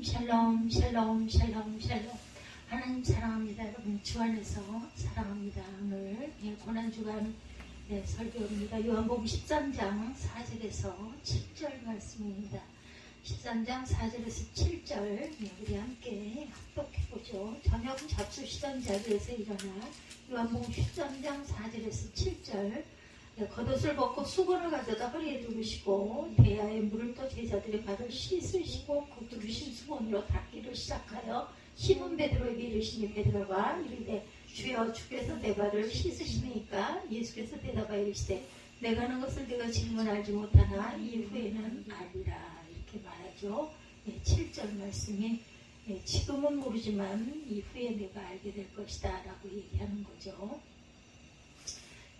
샬롬 샬롬 샬롬 샬롬. 하나님 사랑합니다. 여러분 주 안에서 사랑합니다. 오늘 고난주간 설교입니다. 요한복음 13장 4절에서 7절 말씀입니다. 13장 4절에서 7절 우리 함께 합독해보죠. 저녁 잡수시던 자리에서 일어나 요한복음 13장 4절에서 7절. 겉옷을 벗고 수건을 가져다 허리에 두르시고 대야에 물을 떠 제자들의 발을 씻으시고 그 두르신 수건으로 닦기를 시작하여 시몬 베드로에게 이르시니 베드로가 이르되 주여 주께서 내 발을 씻으시니까 예수께서 대답하여 이르시되 내가 하는 것을 네가 지금은 알지 못하나 이후에는 알리라 이렇게 말하죠. 7절 말씀이 지금은 모르지만 이후에 내가 알게 될 것이다 라고 얘기하는 거죠.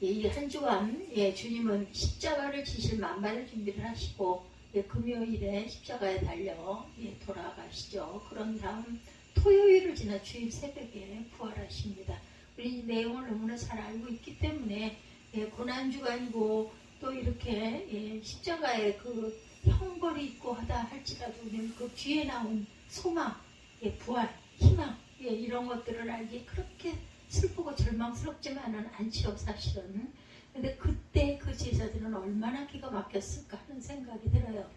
이 한 주간 주님은 십자가를 지실 만반의 준비를 하시고 금요일에 십자가에 달려 돌아가시죠. 그런 다음 토요일을 지나 주일 새벽에 부활하십니다. 우리 이 내용을 너무나 잘 알고 있기 때문에 고난주간이고 또 이렇게 십자가에 그 형벌이 있고 하다 할지라도 우리는 그 뒤에 나온 소망, 부활, 희망 이런 것들을 알기 그렇게 슬프고 절망스럽지만은 않지요 사실은. 근데 그때 그 제자들은 얼마나 기가 막혔을까 하는 생각이 들어요.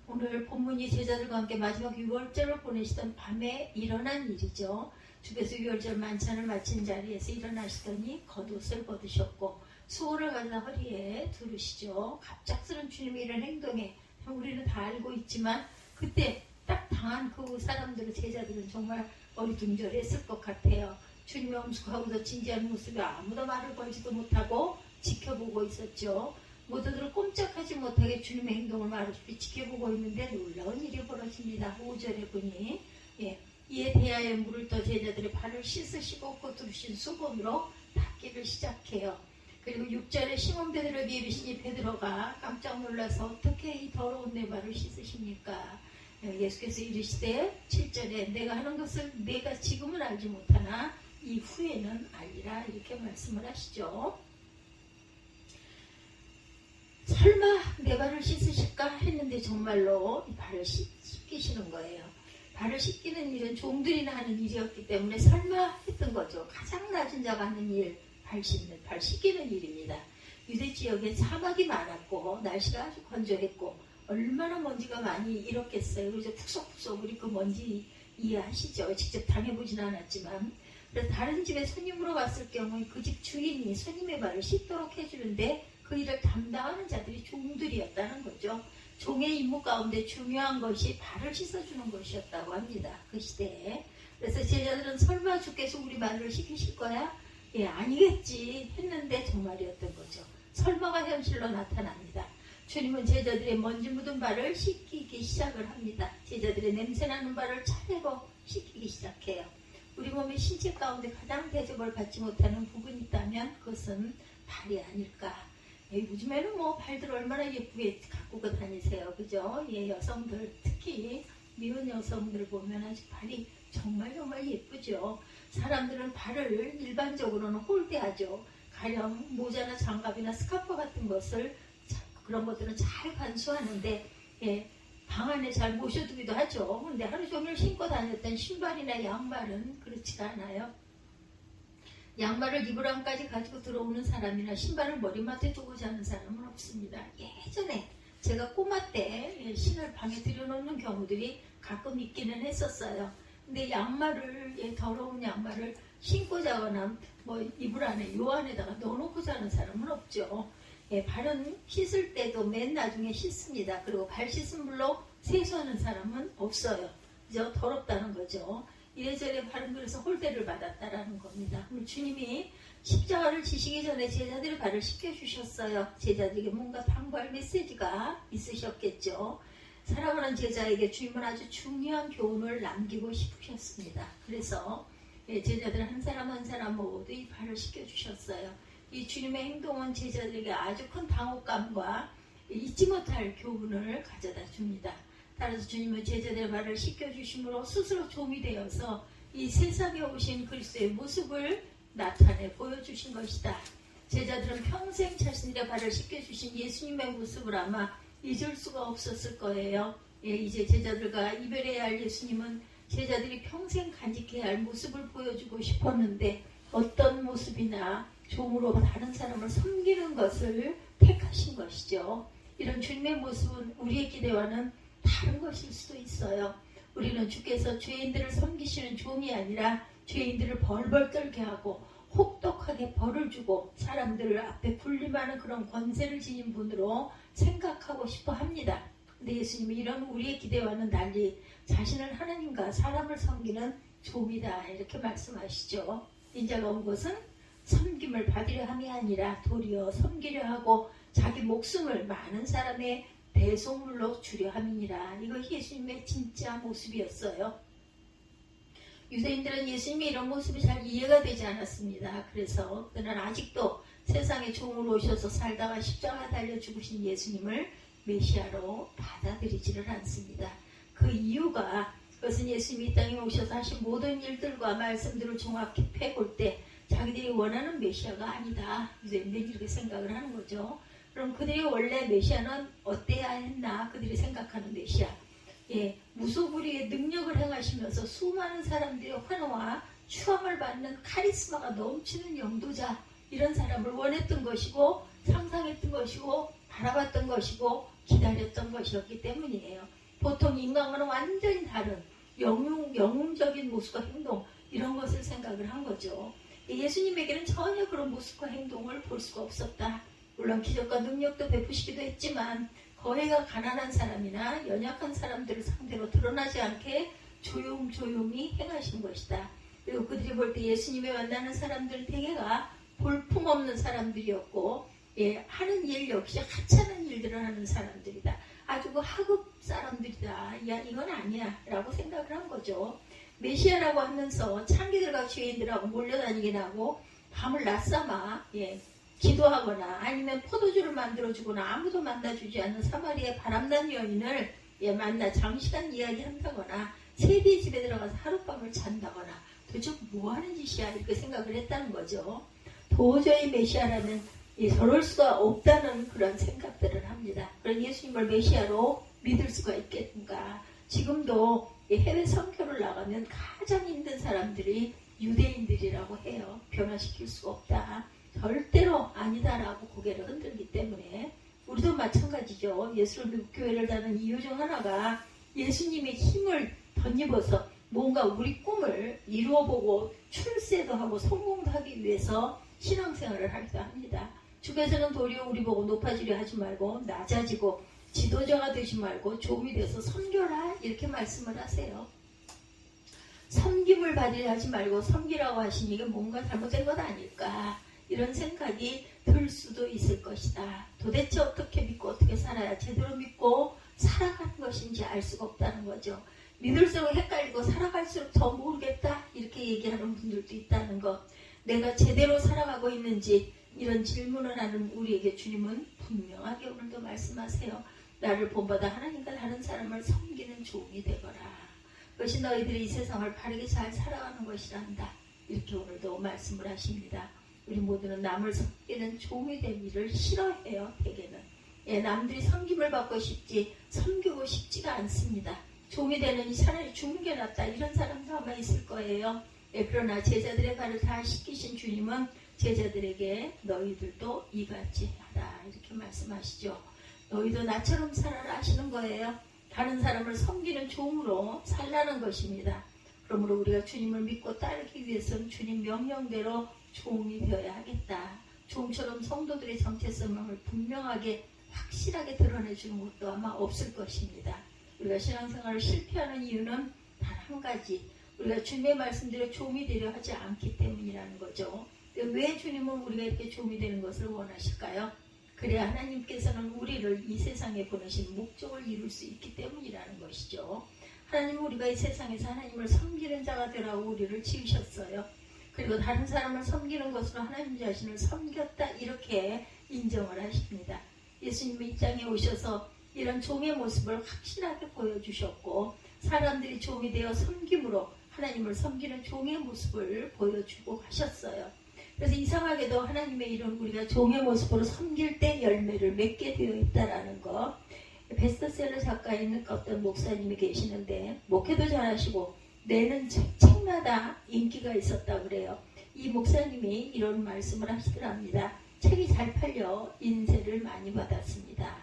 오늘 본문이 제자들과 함께 마지막 유월절을 보내시던 밤에 일어난 일이죠. 주께서 유월절 만찬을 마친 자리에서 일어나시더니 겉옷을 벗으셨고 수건을 가져다 허리에 두르시죠. 갑작스런 주님의 이런 행동에 우리는 다 알고 있지만 그때 딱 당한 그 사람들은 제자들은 정말 어리둥절했을 것 같아요. 주님의 엄숙하고도 진지한 모습에 아무도 말을 걸지도 못하고 지켜보고 있었죠. 모두들은 꼼짝하지 못하게 주님의 행동을 말없이 지켜보고 있는데 놀라운 일이 벌어집니다. 5절에 보니 이에 대하여 물을 떠 제자들의 발을 씻으시고 그 두르신 수건으로 닦기를 시작해요. 그리고 6절에 시몬 베드로에게 이르시니 베드로가 깜짝 놀라서 어떻게 이 더러운 내 발을 씻으십니까? 예수께서 이르시되 7절에 내가 하는 것을 내가 지금은 알지 못하나 이후에는 알리라 이렇게 말씀을 하시죠. 설마 내 발을 씻으실까 했는데 정말로 이 발을 씻기시는 거예요. 발을 씻기는 일은 종들이나 하는 일이었기 때문에 설마 했던 거죠. 가장 낮은 자가 하는 일, 발 씻는, 발 씻기는 일입니다. 유대 지역에 사막이 많았고 날씨가 아주 건조했고 얼마나 먼지가 많이 일었겠어요. 그래서 푹석푹석 우리 그 먼지 이해하시죠? 직접 당해보진 않았지만. 그래서 다른 집에 손님으로 갔을 경우에 그 집 주인이 손님의 발을 씻도록 해주는데 그 일을 담당하는 자들이 종들이었다는 거죠. 종의 임무 가운데 중요한 것이 발을 씻어주는 것이었다고 합니다. 그 시대에. 그래서 제자들은 설마 주께서 우리 발을 씻기실 거야? 아니겠지 했는데 정말이었던 거죠. 설마가 현실로 나타납니다. 주님은 제자들의 먼지 묻은 발을 씻기기 시작을 합니다. 제자들의 냄새나는 발을 차례로 씻기기 시작해요. 우리 몸의 신체 가운데 가장 대접을 받지 못하는 부분이 있다면 그것은 발이 아닐까. 요즘에는 뭐 발들 얼마나 예쁘게 가꾸고 다니세요. 그죠? 여성들 특히 미혼 여성들 보면 아주 발이 정말 예쁘죠. 사람들은 발을 일반적으로는 홀대하죠. 가령 모자나 장갑이나 스카프 같은 것을 그런 것들은 잘 간수하는데 방 안에 잘 모셔두기도 하죠. 근데 하루 종일 신고 다녔던 신발이나 양말은 그렇지가 않아요. 양말을 이불 안까지 가지고 들어오는 사람이나 신발을 머리맡에 두고 자는 사람은 없습니다. 예전에 제가 꼬마 때 신을 방에 들여놓는 경우들이 가끔 있기는 했었어요. 근데 양말을 더러운 양말을 신고 자거나 뭐 이불 안에 요 안에다가 넣어놓고 자는 사람은 없죠. 발은 씻을 때도 맨 나중에 씻습니다. 그리고 발 씻은 물로 세수하는 사람은 없어요. 그죠? 더럽다는 거죠. 예전에 발은 그래서 홀대를 받았다라는 겁니다. 주님이 십자가를 지시기 전에 제자들의 발을 씻겨주셨어요. 제자들에게 뭔가 당부할 메시지가 있으셨겠죠. 사랑하는 제자에게 주님은 아주 중요한 교훈을 남기고 싶으셨습니다. 그래서 제자들 한 사람 한 사람 모두 이 발을 씻겨주셨어요. 이 주님의 행동은 제자들에게 아주 큰 당혹감과 잊지 못할 교훈을 가져다 줍니다. 따라서 주님은 제자들의 발을 씻겨주심으로 스스로 좀이 되어서 이 세상에 오신 그리스도의 모습을 나타내 보여주신 것이다. 제자들은 평생 자신들의 발을 씻겨주신 예수님의 모습을 아마 잊을 수가 없었을 거예요. 이제 제자들과 이별해야 할 예수님은 제자들이 평생 간직해야 할 모습을 보여주고 싶었는데 어떤 모습이나 종으로 다른 사람을 섬기는 것을 택하신 것이죠. 이런 주님의 모습은 우리의 기대와는 다른 것일 수도 있어요. 우리는 주께서 죄인들을 섬기시는 종이 아니라 죄인들을 벌벌 떨게 하고 혹독하게 벌을 주고 사람들을 앞에 군림하는 그런 권세를 지닌 분으로 생각하고 싶어 합니다. 근데 예수님이 이런 우리의 기대와는 달리 자신을 하나님과 사람을 섬기는 종이다 이렇게 말씀하시죠. 인자가 온 것은 섬김을 받으려 함이 아니라 도리어 섬기려 하고 자기 목숨을 많은 사람의 대속물로 주려 함이니라. 이것이 예수님의 진짜 모습이었어요. 유대인들은 예수님의 이런 모습이 잘 이해가 되지 않았습니다. 그래서 그는 아직도 세상에 종으로 오셔서 살다가 십자가 달려 죽으신 예수님을 메시아로 받아들이지를 않습니다. 그 이유가 그것은 예수님이 이 땅에 오셔서 하신 모든 일들과 말씀들을 종합히 패볼 때 자기들이 원하는 메시아가 아니다. 유대인들이 이렇게 생각을 하는 거죠. 그럼 그들이 원래 메시아는 어때야 했나? 그들이 생각하는 메시아. 무소불위의 능력을 행하시면서 수많은 사람들의 환호와 추앙을 받는 카리스마가 넘치는 영도자, 이런 사람을 원했던 것이고 상상했던 것이고 바라봤던 것이고 기다렸던 것이었기 때문이에요. 보통 인간과는 완전히 다른 영웅적인 모습과 행동, 이런 것을 생각을 한 거죠. 예수님에게는 전혀 그런 모습과 행동을 볼 수가 없었다. 물론 기적과 능력도 베푸시기도 했지만 거해가 가난한 사람이나 연약한 사람들을 상대로 드러나지 않게 조용조용히 행하신 것이다. 그리고 그들이 볼 때 예수님을 만나는 사람들 대개가 볼품없는 사람들이었고 하는 일 역시 하찮은 일들을 하는 사람들이다. 아주 그 하급 사람들이다. 야, 이건 아니야 라고 생각을 한 거죠. 메시아라고 하면서 창기들과 죄인들하고 몰려다니긴 하고 밤을 낮삼아 기도하거나 아니면 포도주를 만들어주거나 아무도 만나주지 않는 사마리아의 바람난 여인을 만나 장시간 이야기한다거나 세리의 집에 들어가서 하룻밤을 잔다거나 도대체 뭐하는 짓이야 이렇게 생각을 했다는 거죠. 도저히 메시아라는 저럴 수가 없다는 그런 생각들을 합니다. 그런 예수님을 메시아로 믿을 수가 있겠는가. 지금도 해외 선교를 나가면 가장 힘든 사람들이 유대인들이라고 해요. 변화시킬 수가 없다. 절대로 아니다라고 고개를 흔들기 때문에 우리도 마찬가지죠. 예수를 믿고 교회를 다는 이유 중 하나가 예수님의 힘을 덧입어서 뭔가 우리 꿈을 이루어보고 출세도 하고 성공도 하기 위해서 신앙생활을 하기도 합니다. 주께서는 도리어 우리 보고 높아지려 하지 말고 낮아지고 지도자가 되지 말고 종이 돼서 섬겨라 이렇게 말씀을 하세요. 섬김을 받으려 하지 말고 섬기라고 하시니 이게 뭔가 잘못된 것 아닐까 이런 생각이 들 수도 있을 것이다. 도대체 어떻게 믿고 어떻게 살아야 제대로 믿고 살아가는 것인지 알 수가 없다는 거죠. 믿을수록 헷갈리고 살아갈수록 더 모르겠다 이렇게 얘기하는 분들도 있다는 것. 내가 제대로 살아가고 있는지 이런 질문을 하는 우리에게 주님은 분명하게 오늘도 말씀하세요. 나를 본받아 하나님과 다른 사람을 섬기는 종이 되거라. 그것이 너희들이 이 세상을 바르게 잘 살아가는 것이란다. 이렇게 오늘도 말씀을 하십니다. 우리 모두는 남을 섬기는 종이 되기를 싫어해요. 대개는 남들이 섬김을 받고 싶지 섬기고 싶지가 않습니다. 종이 되느니 차라리 죽는 게 낫다 이런 사람도 아마 있을 거예요. 그러나 제자들의 발을 다 씻기신 주님은 제자들에게 너희들도 이같이 하라 이렇게 말씀하시죠. 너희도 나처럼 살아라 하시는 거예요. 다른 사람을 섬기는 종으로 살라는 것입니다. 그러므로 우리가 주님을 믿고 따르기 위해서는 주님 명령대로 종이 되어야 하겠다. 종처럼 성도들의 정체성을 분명하게 확실하게 드러내주는 것도 아마 없을 것입니다. 우리가 신앙생활을 실패하는 이유는 단 한 가지, 우리가 주님의 말씀대로 종이 되려 하지 않기 때문이라는 거죠. 왜 주님은 우리가 이렇게 종이 되는 것을 원하실까요? 그래야 하나님께서는 우리를 이 세상에 보내신 목적을 이룰 수 있기 때문이라는 것이죠. 하나님은 우리가 이 세상에서 하나님을 섬기는 자가 되라고 우리를 지으셨어요. 그리고 다른 사람을 섬기는 것으로 하나님 자신을 섬겼다 이렇게 인정을 하십니다. 예수님이 이 땅에 오셔서 이런 종의 모습을 확실하게 보여주셨고 사람들이 종이 되어 섬김으로 하나님을 섬기는 종의 모습을 보여주고 가셨어요. 그래서 이상하게도 하나님의 이름 우리가 종의 모습으로 섬길 때 열매를 맺게 되어 있다라는 것. 베스트셀러 작가인 어떤 목사님이 계시는데 목회도 잘하시고 내는 책마다 인기가 있었다고 그래요. 이 목사님이 이런 말씀을 하시더랍니다. 책이 잘 팔려 인쇄를 많이 받았습니다.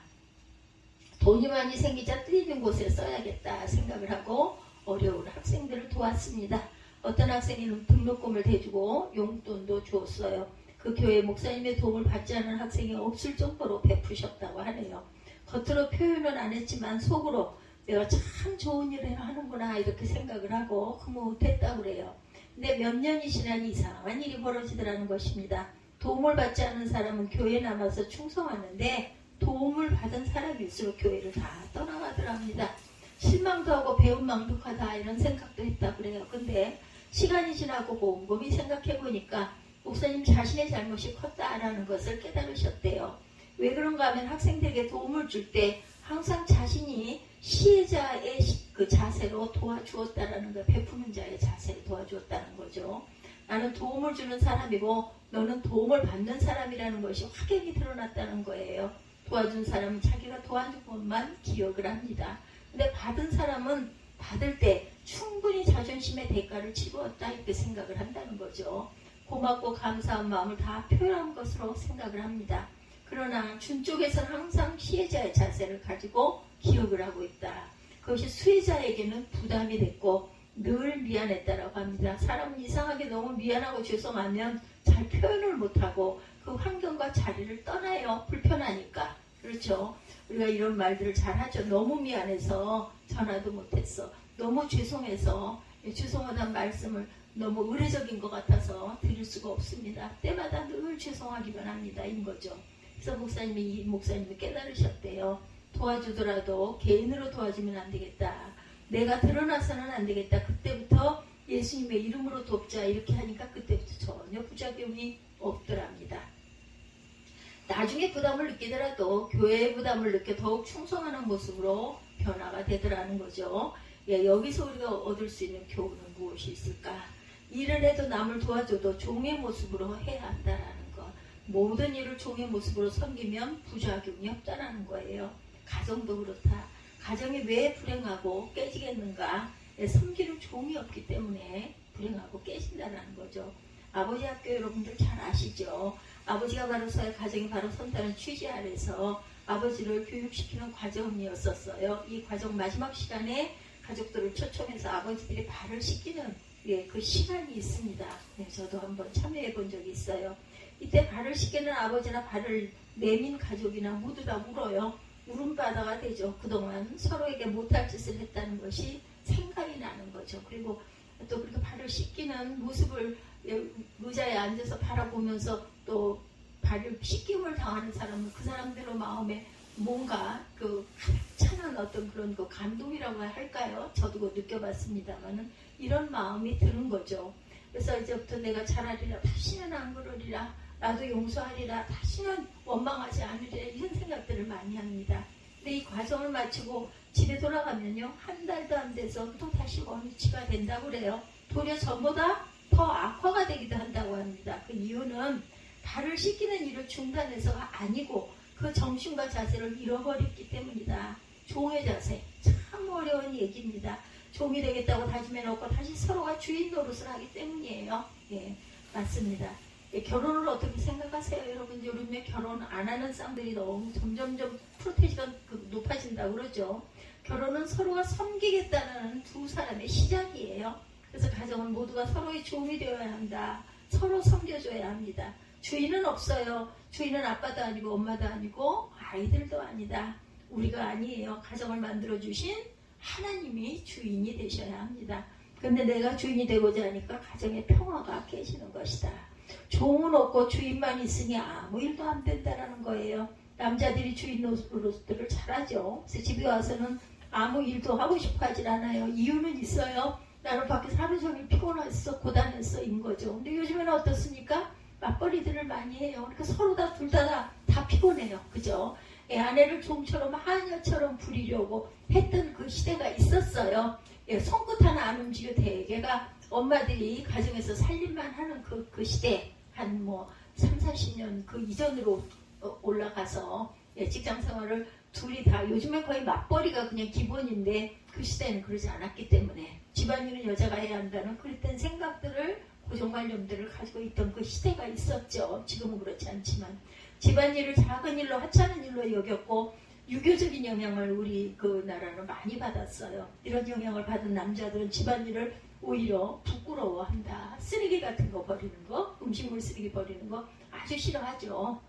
돈이 많이 생기자 뜨이는 곳에 써야겠다 생각을 하고 어려운 학생들을 도왔습니다. 어떤 학생이 등록금을 대주고 용돈도 주었어요. 그 교회 목사님의 도움을 받지 않은 학생이 없을 정도로 베푸셨다고 하네요. 겉으로 표현은 안 했지만 속으로 내가 참 좋은 일을 하는구나 이렇게 생각을 하고 흐뭇했다고 그래요. 근데 몇 년이 지나니 이상한 일이 벌어지더라는 것입니다. 도움을 받지 않은 사람은 교회에 남아서 충성하는데 도움을 받은 사람일수록 교회를 다 떠나가더랍니다. 실망도 하고 배은망덕하다 이런 생각도 했다고 그래요. 근데 시간이 지나고 곰곰이 생각해보니까 목사님 자신의 잘못이 컸다라는 것을 깨달으셨대요. 왜 그런가 하면 학생들에게 도움을 줄 때 항상 자신이 시혜자의 그 자세로 도와주었다라는 거, 베푸는 자의 자세로 도와주었다는 거죠. 나는 도움을 주는 사람이고 너는 도움을 받는 사람이라는 것이 확연히 드러났다는 거예요. 도와준 사람은 자기가 도와준 것만 기억을 합니다. 근데 받은 사람은 받을 때 충분히 자존심의 대가를 치루었다 이렇게 생각을 한다는 거죠. 고맙고 감사한 마음을 다 표현한 것으로 생각을 합니다. 그러나 준 쪽에서는 항상 피해자의 자세를 가지고 기억을 하고 있다. 그것이 수혜자에게는 부담이 됐고 늘 미안했다라고 합니다. 사람은 이상하게 너무 미안하고 죄송하면 잘 표현을 못하고 그 환경과 자리를 떠나요. 불편하니까. 그렇죠. 우리가 이런 말들을 잘 하죠. 너무 미안해서 전화도 못했어. 너무 죄송해서 죄송하다는 말씀을 너무 의례적인 것 같아서 드릴 수가 없습니다. 때마다 늘 죄송하기만 합니다. 인 거죠. 그래서 이 목사님이 깨달으셨대요. 도와주더라도 개인으로 도와주면 안 되겠다. 내가 드러나서는 안 되겠다. 그때부터 예수님의 이름으로 돕자 이렇게 하니까 그때부터 전혀 부작용이 없더랍니다. 나중에 부담을 느끼더라도 교회의 부담을 느껴 더욱 충성하는 모습으로 변화가 되더라는 거죠. 여기서 우리가 얻을 수 있는 교훈은 무엇이 있을까? 일을 해도 남을 도와줘도 종의 모습으로 해야 한다라는 것. 모든 일을 종의 모습으로 섬기면 부작용이 없다라는 거예요. 가정도 그렇다. 가정이 왜 불행하고 깨지겠는가? 섬기는 종이 없기 때문에 불행하고 깨진다는 거죠. 아버지 학교 여러분들 잘 아시죠? 아버지가 바로 가정이 바로 선다는 취지 아래서 아버지를 교육시키는 과정이었었어요. 이 과정 마지막 시간에 가족들을 초청해서 아버지들이 발을 씻기는 그 시간이 있습니다. 저도 한번 참여해 본 적이 있어요. 이때 발을 씻기는 아버지나 발을 내민 가족이나 모두 다 울어요. 울음바다가 되죠. 그동안 서로에게 못할 짓을 했다는 것이 생각이 나는 거죠. 그리고 또 그렇게 발을 씻기는 모습을 의자에 앉아서 바라보면서 또 발을 씻김을 당하는 사람은 그 사람들의 마음에 뭔가 그 찬한 어떤 그런 그 감동이라고 할까요? 저도 그거 느껴봤습니다만은 이런 마음이 드는 거죠. 그래서 이제부터 내가 잘하리라, 다시는 안 그러리라, 나도 용서하리라, 다시는 원망하지 않으리라 이런 생각들을 많이 합니다. 근데 이 과정을 마치고 집에 돌아가면요 한 달도 안 돼서 또 다시 원위치가 된다고 그래요. 도리어 전보다 더 악화가 되기도 한다고 합니다. 그 이유는 발을 씻기는 일을 중단해서가 아니고 그 정신과 자세를 잃어버렸기 때문이다. 종의 자세 참 어려운 얘기입니다. 종이 되겠다고 다짐해놓고 다시 서로가 주인 노릇을 하기 때문이에요. 예, 맞습니다. 결혼을 어떻게 생각하세요? 여러분 요즘에 결혼 안 하는 쌍들이 너무 점점점 프로테지가 높아진다고 그러죠. 결혼은 서로가 섬기겠다는 두 사람의 시작이에요. 그래서 가정은 모두가 서로의 종이 되어야 한다. 서로 섬겨줘야 합니다. 주인은 없어요. 주인은 아빠도 아니고 엄마도 아니고 아이들도 아니다. 우리가 아니에요. 가정을 만들어주신 하나님이 주인이 되셔야 합니다. 그런데 내가 주인이 되고자 하니까 가정의 평화가 깨지는 것이다. 종은 없고 주인만 있으니 아무 일도 안 된다라는 거예요. 남자들이 주인 노릇들을 잘하죠. 그래서 집에 와서는 아무 일도 하고 싶어 하질 않아요. 이유는 있어요. 나는 밖에서 하루 종일 피곤했어, 고단했어, 인 거죠. 근데 요즘에는 어떻습니까? 맞벌이들을 많이 해요. 그러니까 서로 다 둘 다 피곤해요. 그죠? 아내를 종처럼 하녀처럼 부리려고 했던 그 시대가 있었어요. 손끝 하나 안 움직여 대개가 엄마들이 가정에서 살림만 하는 그 시대 한 3, 40년 그 이전으로 올라가서 직장 생활을 둘이 다 요즘에 거의 맞벌이가 그냥 기본인데 그 시대는 그러지 않았기 때문에 집안일은 여자가 해야 한다는 그랬던 생각들을 고정관념들을 가지고 있던 그 시대가 있었죠. 지금은 그렇지 않지만 집안일을 작은 일로 하찮은 일로 여겼고 유교적인 영향을 우리 그 나라는 많이 받았어요. 이런 영향을 받은 남자들은 집안일을 오히려 부끄러워한다. 쓰레기 같은 거 버리는 거, 음식물 쓰레기 버리는 거 아주 싫어하죠.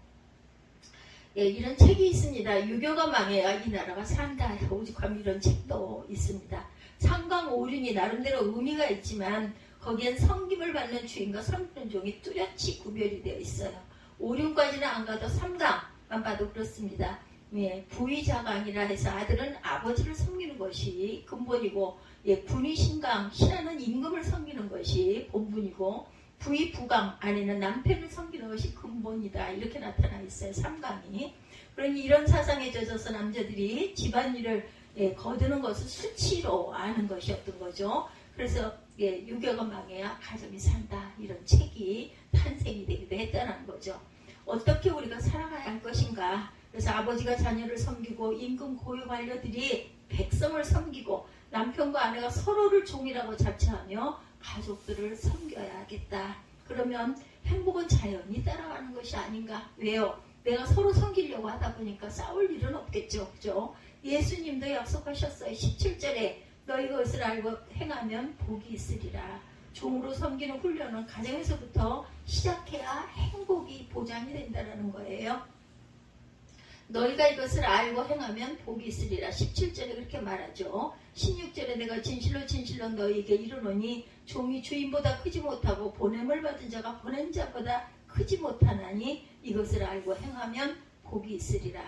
예, 이런 책이 있습니다. 유교가 망해야 이 나라가 산다. 오죽하면 이런 책도 있습니다. 삼강오륜이 나름대로 의미가 있지만 거기엔 섬김을 받는 주인과 섬기는 종이 뚜렷이 구별이 되어 있어요. 오륜까지는 안 가도 삼강만 봐도 그렇습니다. 예, 부의자강이라 해서 아들은 아버지를 섬기는 것이 근본이고 예, 군의신강, 신하는 임금을 섬기는 것이 본분이고 부의부강 안에는 남편을 섬기는 것이 근본이다. 이렇게 나타나 있어요. 삼강이. 그러니 이런 사상에 젖어서 남자들이 집안일을 예, 거두는 것을 수치로 아는 것이었던 거죠. 그래서 예, 유교가 망해야 가정이 산다. 이런 책이 탄생이 되기도 했다는 거죠. 어떻게 우리가 살아가야 할 것인가. 그래서 아버지가 자녀를 섬기고 임금 고유 관료들이 백성을 섬기고 남편과 아내가 서로를 종이라고 자처하며 가족들을 섬겨야겠다. 그러면 행복은 자연히 따라가는 것이 아닌가. 왜요? 내가 서로 섬기려고 하다 보니까 싸울 일은 없겠죠. 그죠? 예수님도 약속하셨어요. 17절에 너희 것을 알고 행하면 복이 있으리라. 종으로 섬기는 훈련은 가정에서부터 시작해야 행복이 보장이 된다는 거예요. 너희가 이것을 알고 행하면 복이 있으리라. 17절에 그렇게 말하죠. 16절에 내가 진실로 진실로 너희에게 이르노니 종이 주인보다 크지 못하고 보냄을 받은 자가 보낸 자보다 크지 못하나니 이것을 알고 행하면 복이 있으리라.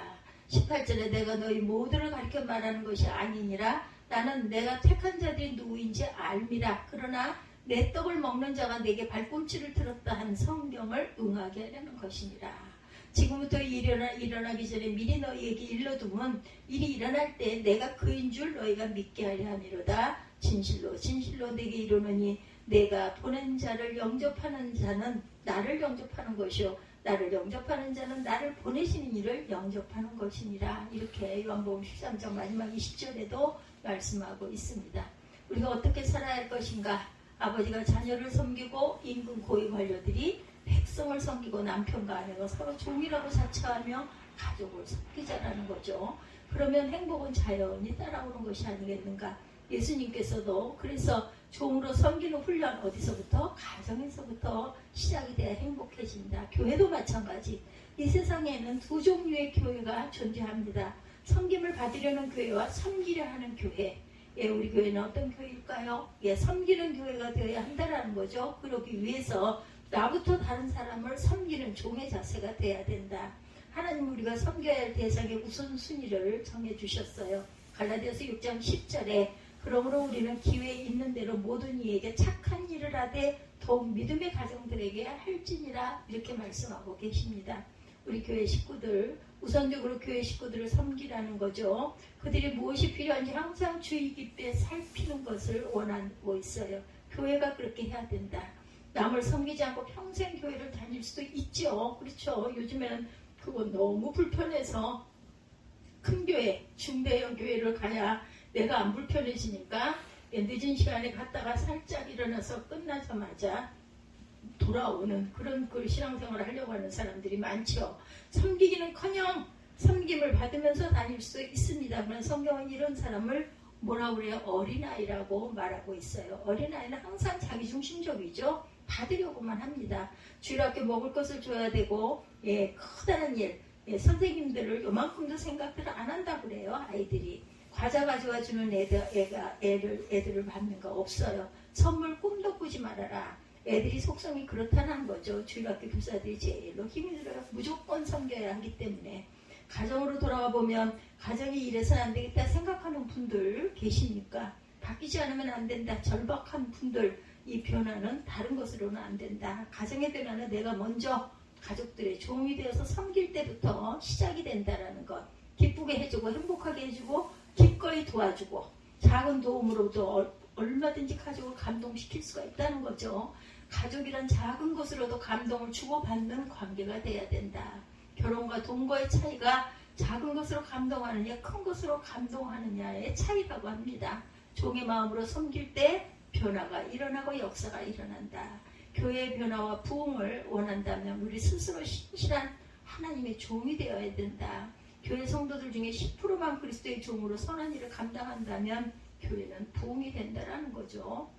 18절에 내가 너희 모두를 가리켜 말하는 것이 아니니라. 나는 내가 택한 자들이 누구인지 알미라. 그러나 내 떡을 먹는 자가 내게 발꿈치를 들었다 한 성경을 응하게 하려는 것이니라. 지금부터 일어나기 전에 미리 너희에게 일러두면 일이 일어날 때 내가 그인 줄 너희가 믿게 하려 함이로다. 진실로 진실로 내게 이르노니 내가 보낸 자를 영접하는 자는 나를 영접하는 것이요 나를 영접하는 자는 나를 보내시는 이를 영접하는 것이니라. 이렇게 요한복음 13장 마지막 20절에도 말씀하고 있습니다. 우리가 어떻게 살아야 할 것인가. 아버지가 자녀를 섬기고 임금 고위 관료들이 백성을 섬기고 남편과 아내가 서로 종이라고 자처하며 가족을 섬기자라는 거죠. 그러면 행복은 자연히 따라오는 것이 아니겠는가. 예수님께서도 그래서 종으로 섬기는 훈련 어디서부터? 가정에서부터 시작이 돼야 행복해진다. 교회도 마찬가지. 이 세상에는 두 종류의 교회가 존재합니다. 섬김을 받으려는 교회와 섬기려 하는 교회. 예, 우리 교회는 어떤 교회일까요? 예, 섬기는 교회가 되어야 한다는 거죠. 그러기 위해서 나부터 다른 사람을 섬기는 종의 자세가 돼야 된다. 하나님 우리가 섬겨야 할 대상의 우선순위를 정해주셨어요. 갈라디아서 6장 10절에 그러므로 우리는 기회 있는 대로 모든 이에게 착한 일을 하되 더욱 믿음의 가정들에게 할지니라. 이렇게 말씀하고 계십니다. 우리 교회 식구들 우선적으로 교회 식구들을 섬기라는 거죠. 그들이 무엇이 필요한지 항상 주의 깊게 살피는 것을 원하고 있어요. 교회가 그렇게 해야 된다. 남을 섬기지 않고 평생 교회를 다닐 수도 있죠. 그렇죠. 요즘에는 그거 너무 불편해서 큰 교회, 중대형 교회를 가야 내가 안 불편해지니까 늦은 시간에 갔다가 살짝 일어나서 끝나자마자 돌아오는 그런 그 신앙생활을 하려고 하는 사람들이 많죠. 섬기기는커녕 섬김을 받으면서 다닐 수 있습니다. 그러나 성경은 이런 사람을 뭐라고 그래요? 어린아이라고 말하고 있어요. 어린아이는 항상 자기중심적이죠. 받으려고만 합니다. 주일학교 먹을 것을 줘야 되고 예, 커다란 일, 예, 선생님들을 요만큼도 생각들을 안 한다고 그래요. 아이들이. 과자 가져와 주는 애들을 받는 거 없어요. 선물 꿈도 꾸지 말아라. 애들이 속성이 그렇다는 거죠. 주일학교 교사들이 제일로 힘이 들어요. 무조건 섬겨야 하기 때문에. 가정으로 돌아가 보면 가정이 이래서는 안 되겠다 생각하는 분들 계십니까? 바뀌지 않으면 안 된다. 절박한 분들, 이 변화는 다른 것으로는 안 된다. 가정의 변화는 내가 먼저 가족들의 종이 되어서 섬길 때부터 시작이 된다라는 것. 기쁘게 해주고 행복하게 해주고 기꺼이 도와주고 작은 도움으로도 얼마든지 가족을 감동시킬 수가 있다는 거죠. 가족이란 작은 것으로도 감동을 주고받는 관계가 돼야 된다. 결혼과 동거의 차이가 작은 것으로 감동하느냐 큰 것으로 감동하느냐의 차이라고 합니다. 종의 마음으로 섬길 때 변화가 일어나고 역사가 일어난다. 교회의 변화와 부흥을 원한다면 우리 스스로 신실한 하나님의 종이 되어야 된다. 교회 성도들 중에 10%만 그리스도의 종으로 선한 일을 감당한다면 교회는 부흥이 된다라는 거죠.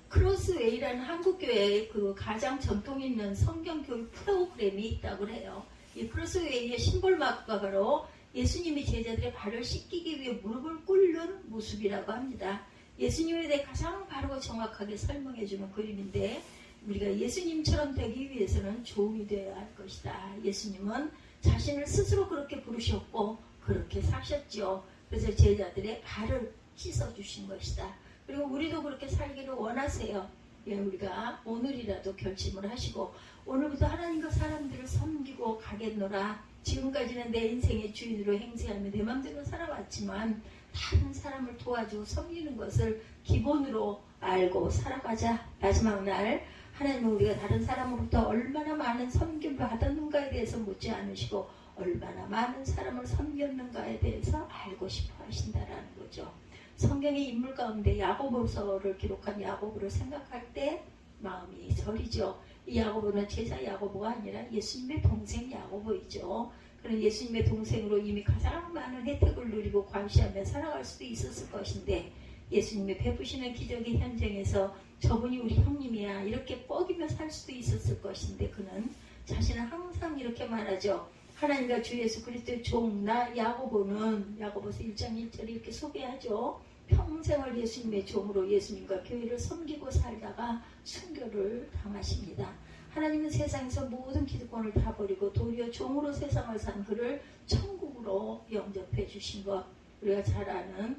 크로스웨이라는 한국교회의 그 가장 전통 있는 성경교육 프로그램이 있다고 해요. 이 크로스웨이의 심볼마크가 바로 예수님이 제자들의 발을 씻기기 위해 무릎을 꿇는 모습이라고 합니다. 예수님에 대해 가장 바르고 정확하게 설명해주는 그림인데 우리가 예수님처럼 되기 위해서는 종이 되어야 할 것이다. 예수님은 자신을 스스로 그렇게 부르셨고 그렇게 사셨죠. 그래서 제자들의 발을 씻어주신 것이다. 그리고 우리도 그렇게 살기를 원하세요. 예, 우리가 오늘이라도 결심을 하시고 오늘부터 하나님과 사람들을 섬기고 가겠노라. 지금까지는 내 인생의 주인으로 행세하며 내 맘대로 살아왔지만 다른 사람을 도와주고 섬기는 것을 기본으로 알고 살아가자. 마지막 날 하나님은 우리가 다른 사람으로부터 얼마나 많은 섬김을 받았는가에 대해서 묻지 않으시고 얼마나 많은 사람을 섬겼는가에 대해서 알고 싶어 하신다라는 거죠. 성경의 인물 가운데 야고보서를 기록한 야고보를 생각할 때 마음이 저리죠. 이 야고보는 제자 야고보가 아니라 예수님의 동생 야고보이죠. 그는 예수님의 동생으로 이미 가장 많은 혜택을 누리고 과시하며 살아갈 수도 있었을 것인데 예수님이 베푸시는 기적의 현장에서 저분이 우리 형님이야 이렇게 뻐기며 살 수도 있었을 것인데 그는 자신은 항상 이렇게 말하죠. 하나님과 주 예수 그리스도의 종 나 야고보는 야고보서 1장 1절에 이렇게 소개하죠. 평생을 예수님의 종으로 예수님과 교회를 섬기고 살다가 순교를 당하십니다. 하나님은 세상에서 모든 기득권을 다 버리고 도리어 종으로 세상을 산 그를 천국으로 영접해 주신 것. 우리가 잘 아는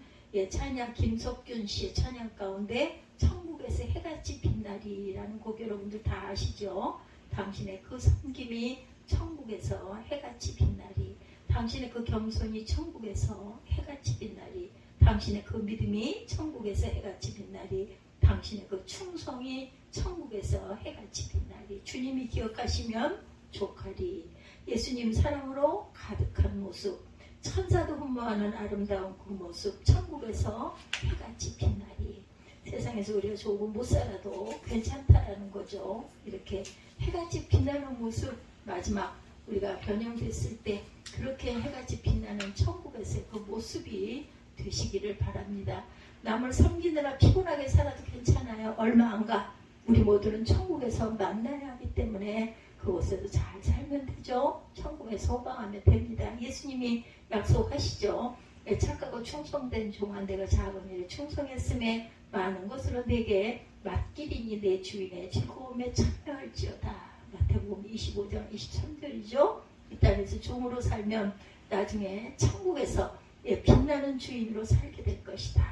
찬양 김석균 씨의 찬양 가운데 천국에서 해같이 빛나리라는 곡 여러분들 다 아시죠? 당신의 그 섬김이 천국에서 해같이 빛나리. 당신의 그 겸손이 천국에서 해같이 빛나리. 당신의 그 믿음이 천국에서 해같이 빛나리. 당신의 그 충성이 천국에서 해같이 빛나리. 주님이 기억하시면 족하리. 예수님 사랑으로 가득한 모습, 천사도 흠모하는 아름다운 그 모습, 천국에서 해같이 빛나리. 세상에서 우리가 조금 못 살아도 괜찮다라는 거죠. 이렇게 해같이 빛나는 모습, 마지막 우리가 변형됐을 때 그렇게 해같이 빛나는 천국에서의 그 모습이 되시기를 바랍니다. 남을 섬기느라 피곤하게 살아도 괜찮아요. 얼마 안 가. 우리 모두는 천국에서 만나야 하기 때문에 그곳에도 잘 살면 되죠. 천국에 소방하면 됩니다. 예수님이 약속하시죠. 착하고 충성된 종아 내가 작은 일에 충성했음에 많은 것으로 내게 맡기리니 내 주인의 즐거움에 참여할지어다. 마태복음 25장 23절이죠. 이 땅에서 종으로 살면 나중에 천국에서 빛나는 주인으로 살게 될 것이다.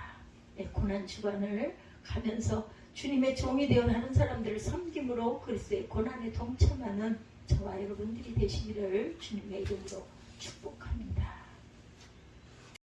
고난 주간을 가면서 주님의 종이 되어 다른 사람들을 섬김으로 그리스도의 고난에 동참하는 저와 여러분들이 되시기를 주님의 이름으로 축복합니다.